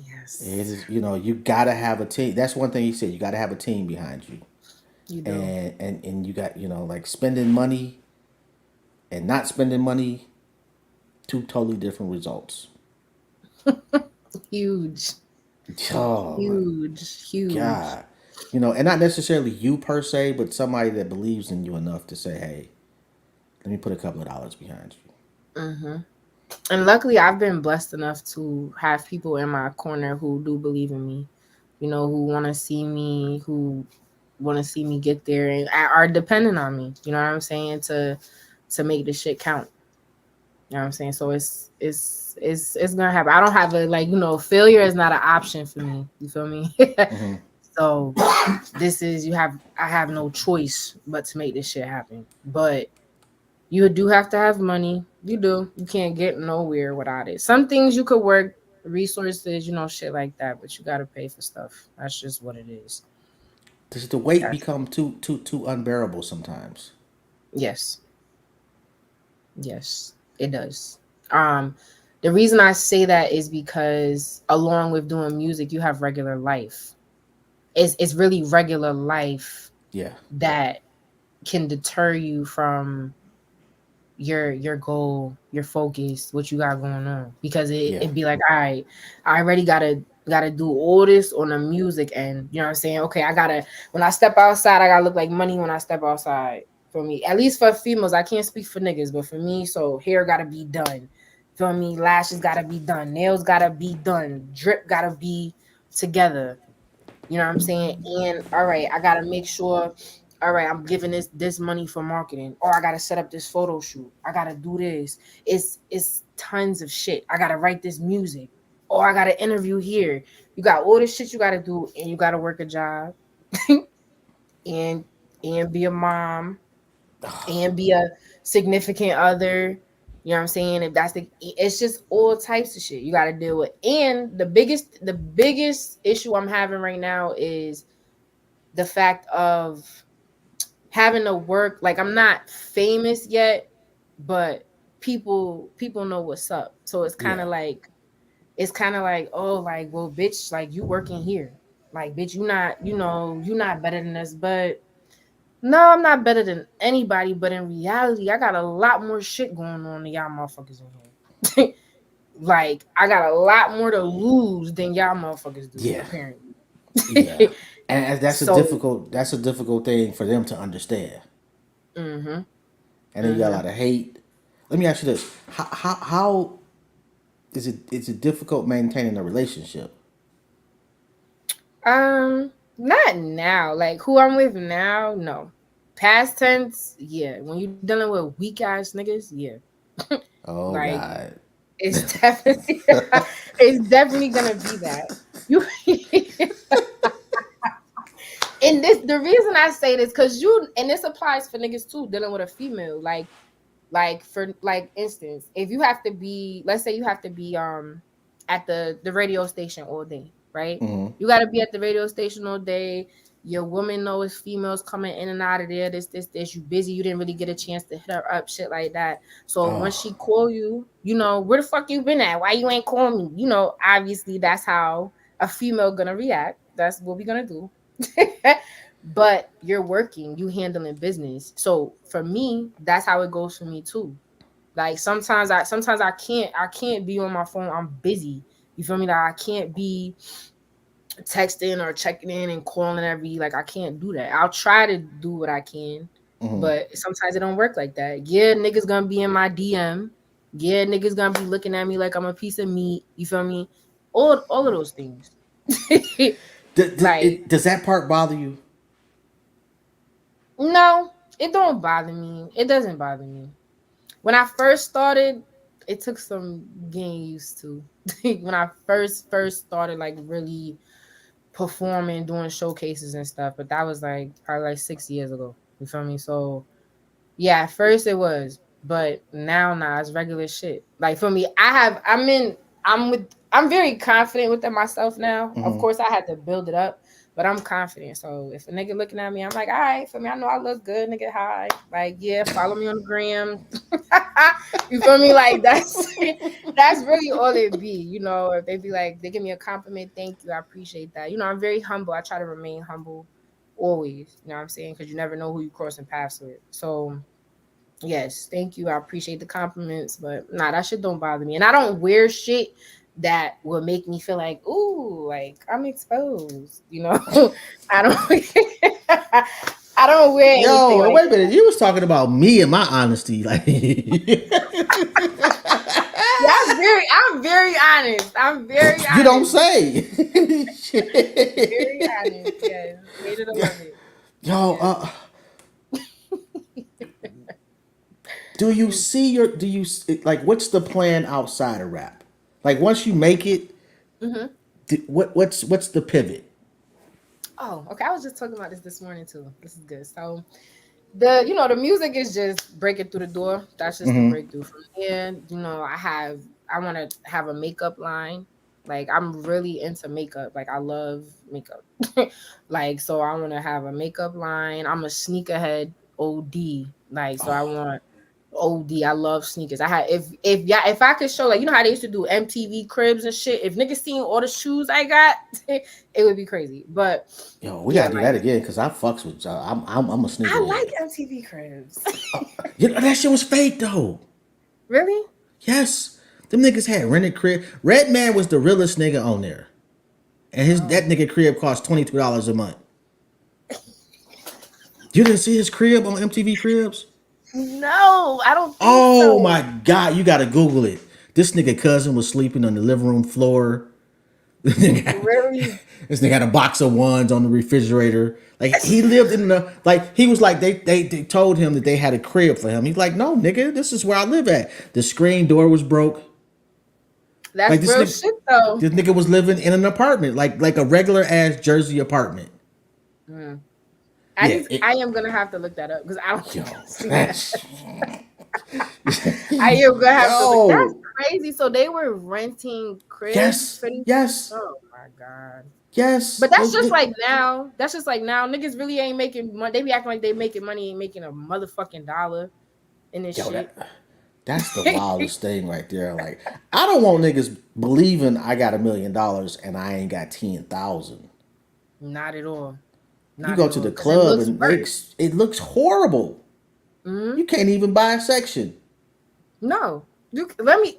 Yes, is you gotta have a team. That's one thing he said. You gotta have a team behind you, you do. and you got like spending money and not spending money, two totally different results. Huge, Oh my huge, huge. God. And not necessarily you per se, but somebody that believes in you enough to say, hey, let me put a couple of dollars behind you. Hmm. And luckily, I've been blessed enough to have people in my corner who do believe in me. Who want to see me get there and are dependent on me. You know what I'm saying, to make the shit count. You know what I'm saying? So it's gonna happen. I don't have a, like, failure is not an option for me. You feel me? Hmm. So this is I have no choice but to make this shit happen. But you do have to have money. You do. You can't get nowhere without it. Some things you could work, resources, shit like that, but you gotta pay for stuff. That's just what it is. Does the weight That's become too unbearable sometimes? Yes. Yes, it does. Um, the reason I say that is because along with doing music, you have regular life. It's really regular life Yeah, that can deter you from your goal, your focus, what you got going on. Because yeah, it'd be like, all right, I already gotta do all this on the music, and you know what I'm saying? Okay, I gotta, when I step outside, I gotta look like money when I step outside. For me, at least for females, I can't speak for niggas, but for me, so hair gotta be done. Feel me? Lashes gotta be done, nails gotta be done, drip gotta be together. You know what I'm saying? And all right, I gotta make sure. All right, I'm giving this money for marketing, or I gotta set up this photo shoot. I gotta do this. It's tons of shit. I gotta write this music, or I gotta interview here. You got all this shit you gotta do, and you gotta work a job, and be a mom, and be a significant other. You know what I'm saying? If that's it's just all types of shit you got to deal with. And the biggest issue I'm having right now is the fact of having to work. Like, I'm not famous yet, but people know what's up. So yeah, it's kind of like, oh, like, well, bitch, like, you working here, like, bitch, you not better than us. But no, I'm not better than anybody, but in reality, I got a lot more shit going on than y'all motherfuckers in here. Like, I got a lot more to lose than y'all motherfuckers do, yeah, apparently. yeah. And So, that's a difficult thing for them to understand. mhm, And then you got a mhm. lot of hate. Let me ask you this: how is it difficult maintaining a relationship? Not now. Like, who I'm with now, no. Past tense, yeah. When you're dealing with weak ass niggas, yeah. Oh Like, God. it's definitely it's definitely gonna be that. You and this the reason I say this, because and this applies for niggas too, dealing with a female. Like, for like instance, if you have to be, let's say you have to be at the radio station all day, right? Mm-hmm. You got to be at the radio station all day. Your woman knows females coming in and out of there. This. You busy. You didn't really get a chance to hit her up, shit like that. So when she Oh. call you, you know, where the fuck you been at? Why you ain't calling me? You know, obviously that's how a female gonna react. That's what we gonna do. But you're working, you handling business. So for me, that's how it goes for me too. Like sometimes I can't be on my phone. I'm busy. You feel me? Like I can't be texting or checking in and calling every, like I can't do that. I'll try to do what I can, Mm-hmm. but sometimes it don't work like that. Yeah, niggas gonna be in my DM. Yeah, niggas gonna be looking at me like I'm a piece of meat. You feel me? All of those things. Like Does that part bother you? no, it don't bother me. It doesn't bother me. When I first started, it took some getting used to. When I first started like really performing, doing showcases and stuff, but that was like probably like 6 years ago. You feel me? So yeah, at first it was, but now nah, it's regular shit. Like for me, I'm very confident within myself now. Of Mm-hmm. course, I had to build it up, but I'm confident. So if a nigga looking at me, I'm like, all right, for me, I know I look good, nigga. Hi, like yeah, follow me on the gram. You feel me? Like that's really all it be. You know, if they be like, they give me a compliment, thank you, I appreciate that. You know, I'm very humble. I try to remain humble always. You know what I'm saying? Because you never know who you crossing paths with. So yes, thank you. I appreciate the compliments, but nah, that shit don't bother me. And I don't wear shit that will make me feel like, ooh, like I'm exposed. You know, I don't. I don't wear anything Yo, like wait a minute. You was talking about me and my honesty, like. yeah, I'm very honest. I'm very You don't honest. say. Very honest. Yes. Hate it or love it. Yo, Yes. do you see your? Do you like? What's the plan outside of rap? Like once you make it, Mm-hmm. what's the pivot? Oh, okay. I was just talking about this morning too. This is good. So the music is just breaking through the door. That's just the Mm-hmm. breakthrough. From there, I want to have a makeup line. Like I'm really into makeup. Like I love makeup. Like so I want to have a makeup line. I'm a sneakerhead OD. Like so I want OD. I love sneakers. I had if I could show, like, you know how they used to do MTV cribs and shit. If niggas seen all the shoes I got, it would be crazy. But Yo, we yeah, gotta do like that again because I fucks with. I'm a I sneakerhead. like MTV cribs. You know that shit was fake though. Really? Yes, them niggas had rented crib. Redman was the realest nigga on there, and his that Oh nigga crib cost $22 a month. You didn't see his crib on MTV Cribs? no, I don't think Oh so. my god, you gotta Google it. This nigga cousin was sleeping on the living room floor. This Really? nigga had a box of ones on the refrigerator. Like he lived in the like he was like they told him that they had a crib for him. He's like, no, nigga, this is where I live at. The screen door was broke. That's Like real shit though. this nigga was living in an apartment, like a regular ass Jersey apartment. Mm. Yeah, I am gonna have to look that up because I don't yo, think I've seen that. that's I am gonna have to look. That's yo, crazy. So they were renting cribs yes, for these. yes, Oh my god. yes. But that's just like now. That's just like now. Niggas really ain't making money. They be acting like they making money, ain't making a motherfucking dollar in this Yo, shit. that's the wildest thing right there. Like, I don't want niggas believing I got $1 million and I ain't got 10,000. Not at all. You Not go at to all. the Because it club looks and worse. it looks horrible. Hmm. You can't even buy a section. No. Let me.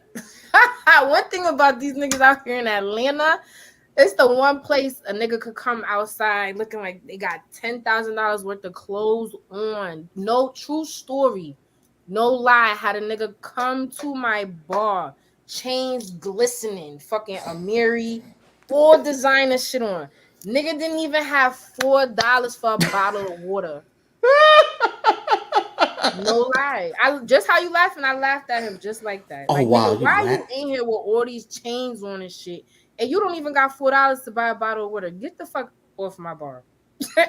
One thing about these niggas out here in Atlanta, it's the one place a nigga could come outside looking like they got $10,000 worth of clothes on. No, true story. No lie. Had a nigga come to my bar, chains glistening, fucking Amiri, all designer shit on. Nigga didn't even have $4 for a bottle of water. No lie. I just how you laughing, I laughed at him just like that. Oh Like, wow, nigga, you why you laugh? in here with all these chains on and shit? And you don't even got $4 to buy a bottle of water. Get the fuck off my bar.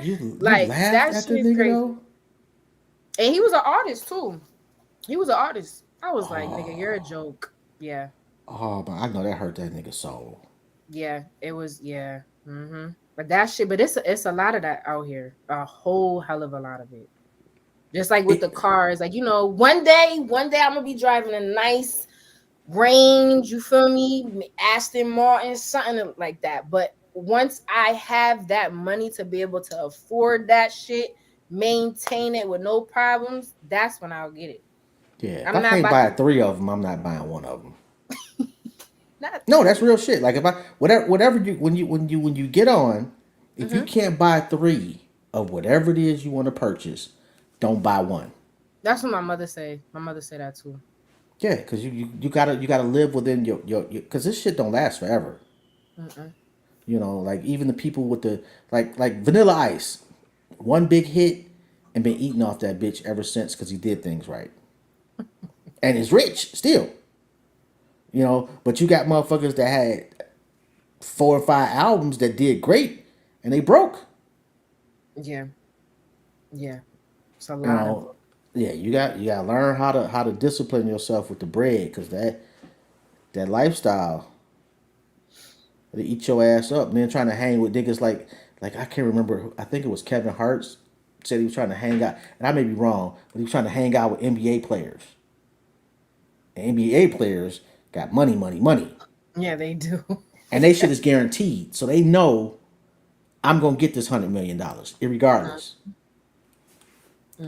You Like laughed that at shit the is nigga crazy. though? And he was an artist too. He was an artist. I was like, nigga, you're a Oh, joke. Yeah. Oh, but I know that hurt that nigga soul. Yeah, it was. Yeah. But that shit. But it's a lot of that out here. A whole hell of a lot of it. Just like with the It, cars, like one day I'm gonna be driving a nice Range, you feel me? Aston Martin, something like that. But once I have that money to be able to afford that shit, maintain it with no problems, that's when I'll get it. yeah, if I'm I not can't about buy to. 3 of them, I'm not buying one of them. Not No, that's three. real shit. Like if I whatever you when you get on, if you hmm can't buy 3 of whatever it is you want to purchase, don't buy one. That's what my mother say. My mother said that too. Yeah, because you gotta live within your because this shit don't last forever. Mm-mm. Like even the people with the like Vanilla Ice, one big hit and been eating off that bitch ever since because he did things right and is rich still. But you got motherfuckers that had 4 or 5 albums that did great and they broke. Yeah, yeah. It's a You lot of know, yeah, you got to learn how to discipline yourself with the bread because that lifestyle they eat your ass up. And then trying to hang with niggas like I can't remember. I think it was Kevin Hart said he was trying to hang out, and I may be wrong, but he was trying to hang out with NBA players. And NBA players got money, money, money, yeah, they do. and they shit is guaranteed, so they know I'm gonna get this $100 million, irregardless.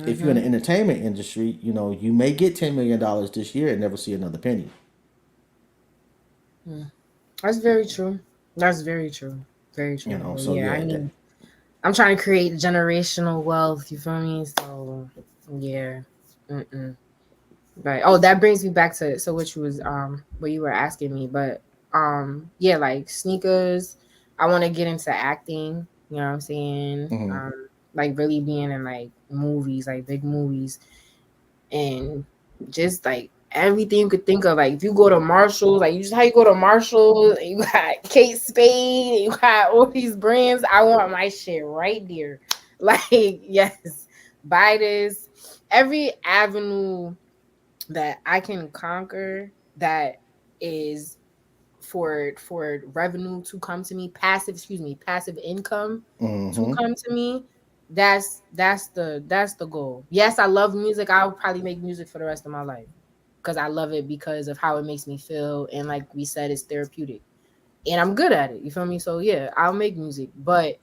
If you're in the hmm entertainment industry, you may get $10 million this year and never see another penny. That's very true. That's very true. Very true. But So yeah, I yeah, that mean, I'm trying to create generational wealth. You feel me? So yeah. Mm-mm. Right. Oh, that brings me back to what you was what you were asking me, but yeah, like sneakers. I want to get into acting. You know what I'm saying? hmm Like really being in like movies, like big movies, and just like everything you could think of. Like if you go to Marshalls, like you just how you go to Marshalls, and you got Kate Spade, and you got all these brands. I want my shit right there. Like yes, buy this. Every avenue that I can conquer that is for revenue to come to me, passive income to hmm come to me. That's the goal. Yes, I love music. I'll probably make music for the rest of my life because I love it because of how it makes me feel, and like we said, it's therapeutic and I'm good at it. You feel me? So yeah, I'll make music, but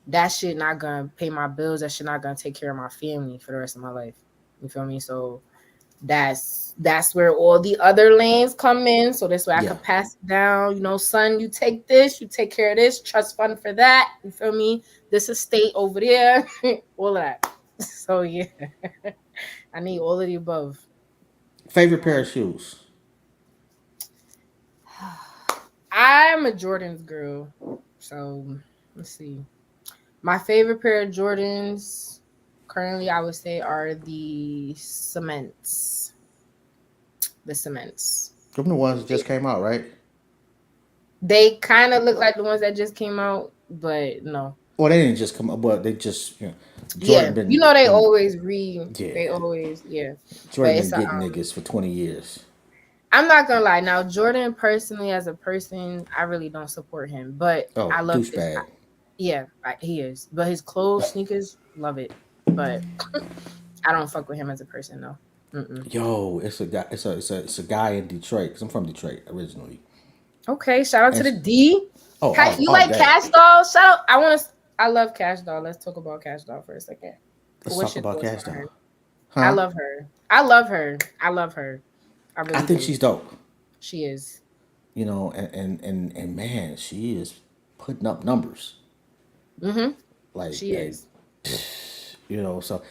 that shit not gonna pay my bills. That shit not gonna take care of my family for the rest of my life. You feel me? So that's where all the other lanes come in. So this way I Yeah, could pass it down. Son, you take this, you take care of this, trust fund for that. You feel me? This estate over there, all of that. So yeah, I need all of the above. favorite pair of shoes. I'm a Jordans girl. So let's see. My favorite pair of Jordans currently I would say are the cements. The cements. Them the ones that just came out, right? They kind of look like the ones that just came out, but no. Well, they didn't just come up, but they just Yeah, Jordan been they been always they yeah always but Jordan been it's getting niggas for 20 years. I'm not gonna lie. Now Jordan personally, as a person, I really don't support him, but I Oh, love his. douchebag. Yeah, he is. But his clothes, sneakers, love it. But I don't fuck with him as a person, though. Mm-mm. Yo, it's a guy. It's a guy in Detroit because I'm from Detroit originally. Okay, shout out to And the D. oh, all, You all like day. Cash Doll? Shout out. I love Cash Doll. Let's talk about Cash Doll for a second. Let's What's talk your about thoughts Cash on her? Doll. I Huh? love her. I love her. I love her. I I really think do. she's dope. She is. And man, she is putting up numbers. Mm-hmm. Like, She like is. so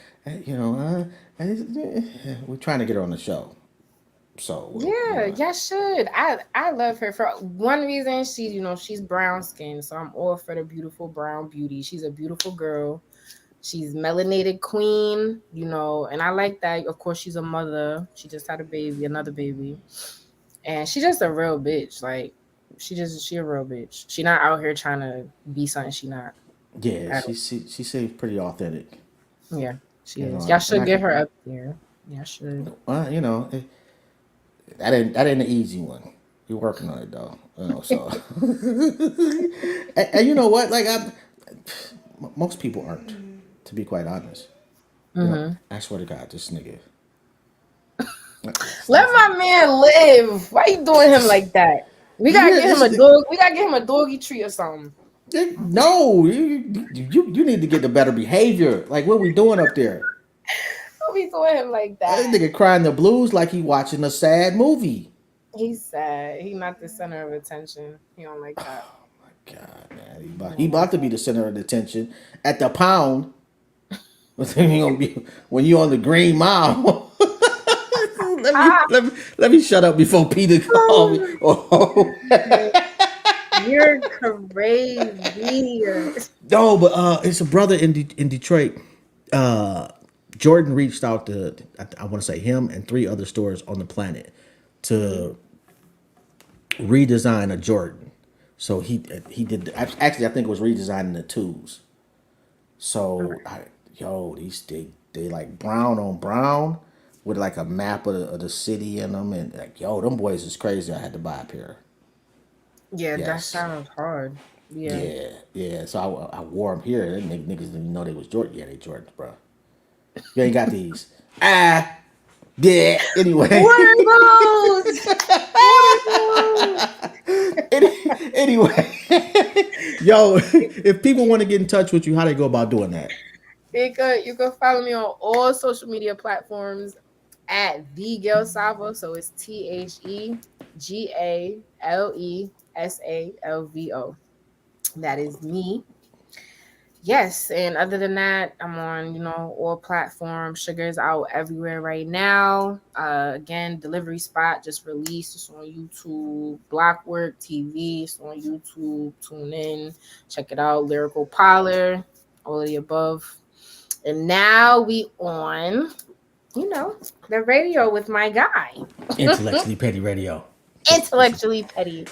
we're trying to get her on the show. So Yeah, yeah, should. I love her for one reason. She's brown skinned, so I'm all for the beautiful brown beauty. She's a beautiful girl. She's melanated queen, and I like that. Of course, she's a mother. She just had a baby, another baby, and she's just a real bitch. Like, she a real bitch. She not out here trying to be something she not yeah, at all. she seems pretty authentic. Yeah, she You is. know, Y'all and should I get can, her up there. Yeah, should. that ain't an easy one. You're working on it though. You know, so and you know what? Like most people aren't, to be quite honest. You know, I swear to God, this nigga. Let my man live. Why you doing him like that? We gotta Yeah, get him a dog. We gotta get him a doggy treat or something. No, you need to get the better behavior. Like what we doing up there? Don't be doing him like That that. nigga crying the blues like he watching a sad movie. He's sad. He's not the center of attention. He don't like that. God, man, he about to be the center of attention at the pound. But then he gonna be when you on the Green Mile. Let me shut up before Peter call me. Oh. You're crazy. No, but it's a brother in Detroit. Jordan reached out to I want to say him and 3 other stores on the planet to redesign a Jordan. So he did actually I think it was redesigning the 2s. So they like brown on brown with like a map of the city in them, and like them boys is crazy. I had to buy a pair. Yeah, that Yes. sounds hard. Yeah. Yeah. So I wore them here. Them niggas didn't even know they was Jordan. Yeah, they Jordans, bro. You ain't got these. Yeah. Anyway. What are those? What are those? Anyway. Yo, if people want to get in touch with you, how they go about doing that? You can follow me on all social media platforms at the Gale Salvo. So it's TheGaleSalvo. That is me. Yes, and other than that, I'm on all platforms. Sugar's out everywhere right now. Again, Delivery Spot just released. It's on YouTube. Blockwork TV. It's on YouTube. Tune in, check it out. Lyrical Parlor, all of the above. And now we on, the radio with my guy. Intellectually Petty Radio. Intellectually petty.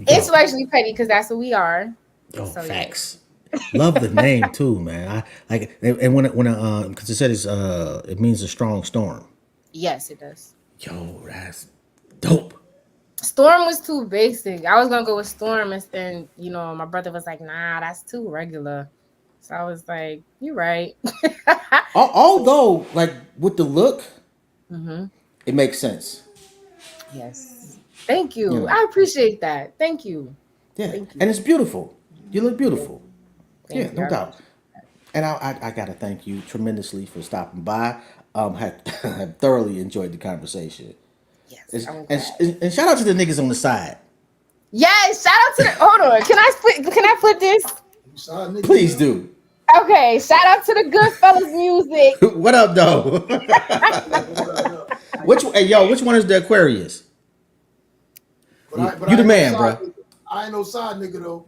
Intellectually petty, because that's what we are. Oh, so, facts. Yeah. Love the name too, man. I like, and when because it said it means a strong storm. Yes, it does. Yo, that's dope. Storm was too basic. I was gonna go with Storm, and then my brother was like, "Nah, that's too regular." So I was like, "You're right." Although, like with the look, it makes sense. Yes. Thank you. I appreciate that. Thank you. Yeah, Thank you. And it's beautiful. You look beautiful. Thank you. No doubt. And I gotta thank you tremendously for stopping by. Have thoroughly enjoyed the conversation. Yes. And shout out to the niggas on the side. Yes, shout out to the. Hold on. Can I flip this? Please do. Okay, shout out to the Goodfellas music. What up, though? Which one is the Aquarius? You the man, bro. I ain't no side nigga though.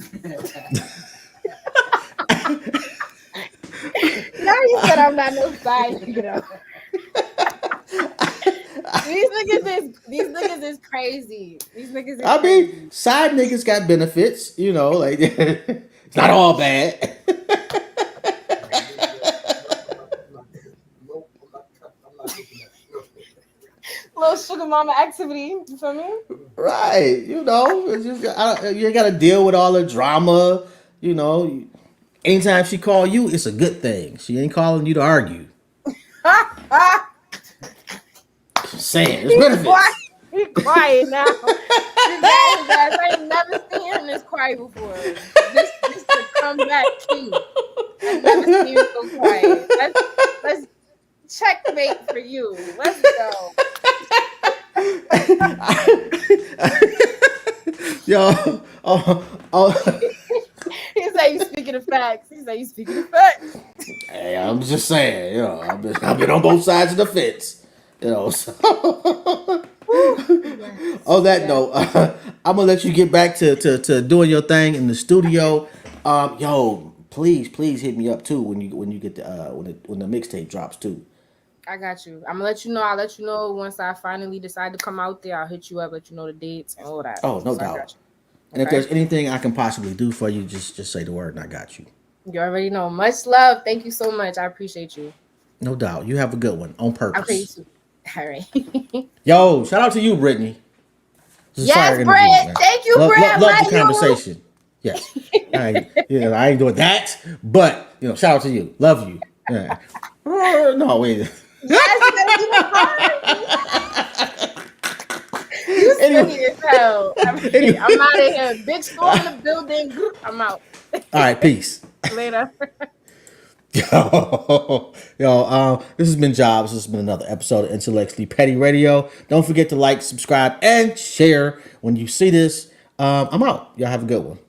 Now you said I'm not no side nigga. These niggas is crazy. These niggas is I mean, side niggas got benefits, like it's not all bad. Little sugar mama activity, you feel me? Right, it's just, you ain't got to deal with all the drama, Anytime she call you, it's a good thing. She ain't calling you to argue. Saying, there's benefits. He's quiet now. I ain't never seen him this quiet before. This the comeback king. I've never seen him so quiet. Let's checkmate for you. Let's go. Yo, He said you speaking of facts. Hey, I'm just saying, I've been on both sides of the fence. So. On that note, I'm gonna let you get back to doing your thing in the studio. Please hit me up too when you get when the mixtape drops too. I got you. I'm gonna let you know. I'll let you know once I finally decide to come out there. I'll hit you up, let you know the dates and all that. Oh, no doubt. And if there's anything I can possibly do for you, just say the word and I got you. You already know. Much love. Thank you so much. I appreciate you. No doubt. You have a good one on purpose. I appreciate you. All right. Yo, shout out to you, Brittany. This is Yes, fire interview, Brett. man. Thank you, Brett. Love Love the you. conversation. Yes. I ain't doing that, but shout out to you. Love you. Yeah. No, wait. Yes, you gotta do the part. You silly as hell. I'm out of here. Big storm in the building. I'm out. All right, peace. Later. This has been Jobs. This has been another episode of Intellectually Petty Radio. Don't forget to like, subscribe, and share when you see this. I'm out. Y'all have a good one.